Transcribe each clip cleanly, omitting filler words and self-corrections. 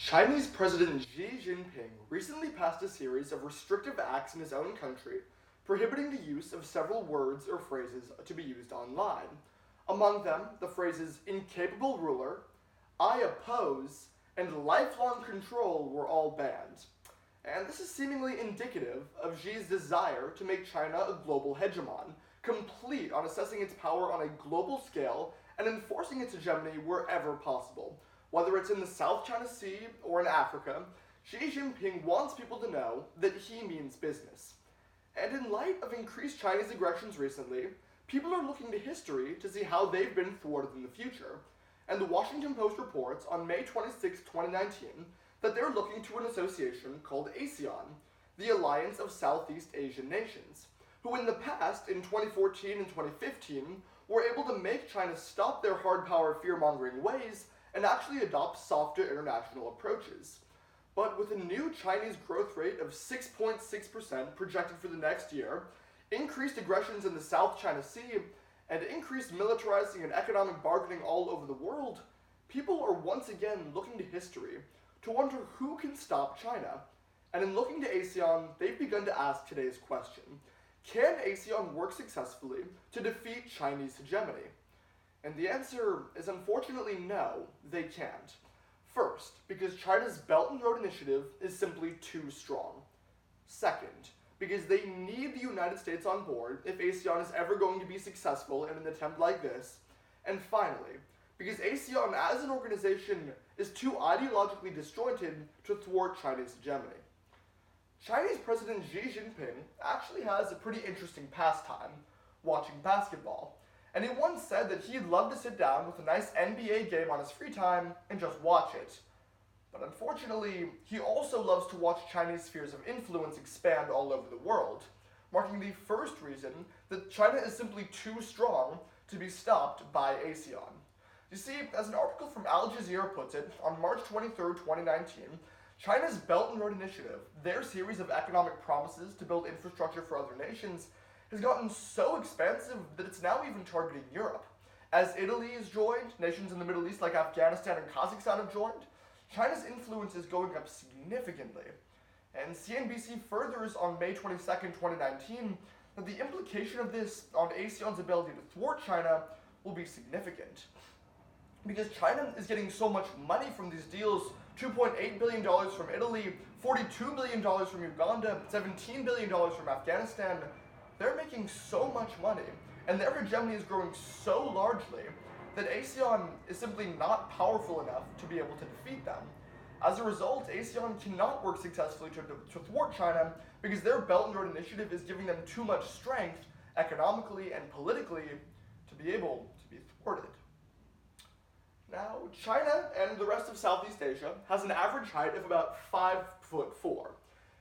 Chinese President Xi Jinping recently passed a series of restrictive acts in his own country, prohibiting the use of several words or phrases to be used online. Among them, the phrases incapable ruler, I oppose, and lifelong control were all banned. And this is seemingly indicative of Xi's desire to make China a global hegemon, complete on assessing its power on a global scale and enforcing its hegemony wherever possible. Whether it's in the South China Sea or in Africa, Xi Jinping wants people to know that he means business. And in light of increased Chinese aggressions recently, people are looking to history to see how they've been thwarted in the future. And the Washington Post reports on May 26, 2019, that they're looking to an association called ASEAN, the Alliance of Southeast Asian Nations, who in the past, in 2014 and 2015, were able to make China stop their hard power fear-mongering ways and actually adopt softer international approaches. But with a new Chinese growth rate of 6.6% projected for the next year, increased aggressions in the South China Sea, and increased militarizing and economic bargaining all over the world, people are once again looking to history to wonder who can stop China. And in looking to ASEAN, they've begun to ask today's question: can ASEAN work successfully to defeat Chinese hegemony? And the answer is unfortunately no, they can't. First, because China's Belt and Road Initiative is simply too strong. Second, because they need the United States on board if ASEAN is ever going to be successful in an attempt like this. And finally, because ASEAN as an organization is too ideologically disjointed to thwart Chinese hegemony. Chinese President Xi Jinping actually has a pretty interesting pastime, watching basketball. And he once said that he'd love to sit down with a nice NBA game on his free time and just watch it. But unfortunately, he also loves to watch Chinese spheres of influence expand all over the world, marking the first reason that China is simply too strong to be stopped by ASEAN. You see, as an article from Al Jazeera puts it, on March 23, 2019, China's Belt and Road Initiative, their series of economic promises to build infrastructure for other nations, has gotten so expansive that it's now even targeting Europe. As Italy has joined, nations in the Middle East like Afghanistan and Kazakhstan have joined, China's influence is going up significantly. And CNBC furthers on May 22, 2019, that the implication of this on ASEAN's ability to thwart China will be significant. Because China is getting so much money from these deals, $2.8 billion from Italy, $42 billion from Uganda, $17 billion from Afghanistan. They're making so much money, and their hegemony is growing so largely that ASEAN is simply not powerful enough to be able to defeat them. As a result, ASEAN cannot work successfully to thwart China because their Belt and Road Initiative is giving them too much strength economically and politically to be able to be thwarted. Now, China and the rest of Southeast Asia has an average height of about 5'4",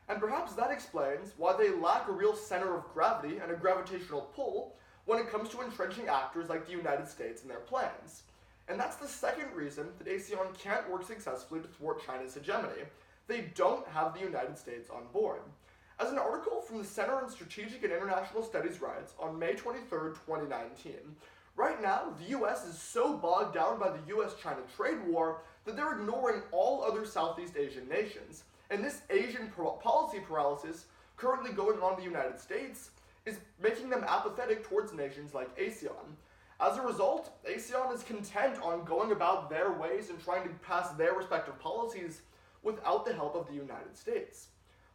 and perhaps that explains why they lack a real center of gravity and a gravitational pull when it comes to entrenching actors like the United States and their plans. And that's the second reason that ASEAN can't work successfully to thwart China's hegemony. They don't have the United States on board. As an article from the Center on Strategic and International Studies writes on May 23, 2019, right now, the US is so bogged down by the US-China trade war that they're ignoring all other Southeast Asian nations. And this Asian policy paralysis currently going on in the United States is making them apathetic towards nations like ASEAN. As a result, ASEAN is content on going about their ways and trying to pass their respective policies without the help of the United States.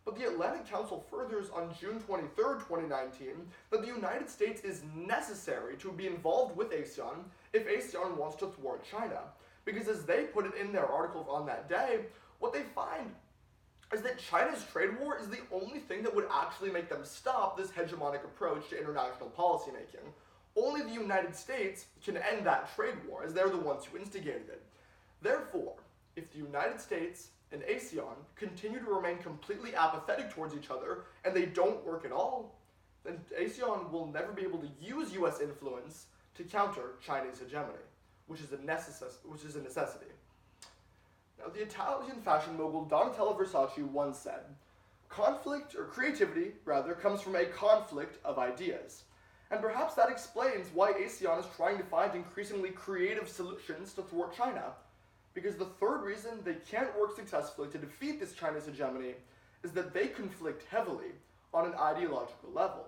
But the Atlantic Council furthers on June 23, 2019, that the United States is necessary to be involved with ASEAN if ASEAN wants to thwart China. Because as they put it in their article on that day, what they find is that China's trade war is the only thing that would actually make them stop this hegemonic approach to international policymaking. Only the United States can end that trade war, as they're the ones who instigated it. Therefore, if the United States and ASEAN continue to remain completely apathetic towards each other, and they don't work at all, then ASEAN will never be able to use US influence to counter Chinese hegemony, which is a necessity. Now, the Italian fashion mogul Donatella Versace once said, creativity comes from a conflict of ideas. And perhaps that explains why ASEAN is trying to find increasingly creative solutions to thwart China. because the third reason they can't work successfully to defeat this Chinese hegemony is that they conflict heavily on an ideological level.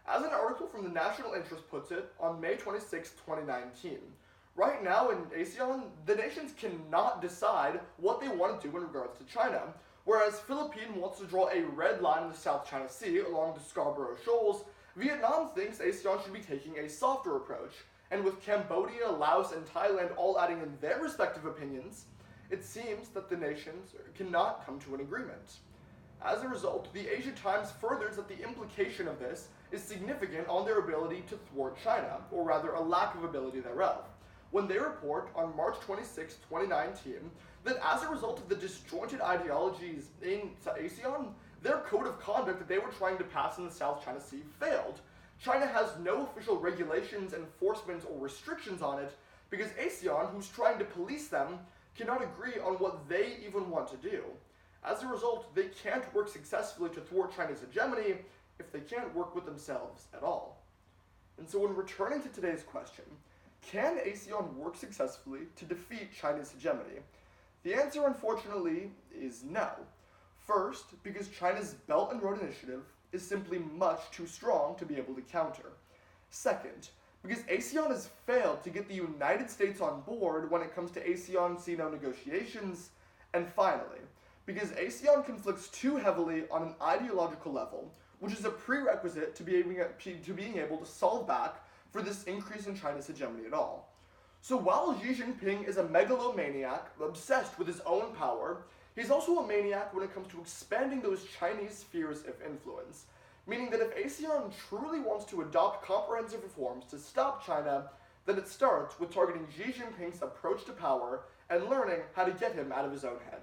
As an article from the National Interest puts it on May 26, 2019, right now in ASEAN, the nations cannot decide what they want to do in regards to China. Whereas Philippines wants to draw a red line in the South China Sea along the Scarborough Shoals, Vietnam thinks ASEAN should be taking a softer approach. And with Cambodia, Laos, and Thailand all adding in their respective opinions, it seems that the nations cannot come to an agreement. As a result, the Asia Times furthers that the implication of this is significant on their ability to thwart China, or rather a lack of ability thereof, when they report on March 26, 2019, that as a result of the disjointed ideologies in ASEAN, their code of conduct that they were trying to pass in the South China Sea failed. China has no official regulations, enforcement, or restrictions on it because ASEAN, who's trying to police them, cannot agree on what they even want to do. As a result, they can't work successfully to thwart China's hegemony if they can't work with themselves at all. And so when returning to today's question, can ASEAN work successfully to defeat China's hegemony? The answer, unfortunately, is no. First, because China's Belt and Road Initiative is simply much too strong to be able to counter. Second, because ASEAN has failed to get the United States on board when it comes to ASEAN-CINO negotiations. And finally, because ASEAN conflicts too heavily on an ideological level, which is a prerequisite to being able to solve back for this increase in China's hegemony at all. So while Xi Jinping is a megalomaniac obsessed with his own power, he's also a maniac when it comes to expanding those Chinese spheres of influence, meaning that if ASEAN truly wants to adopt comprehensive reforms to stop China, then it starts with targeting Xi Jinping's approach to power and learning how to get him out of his own head.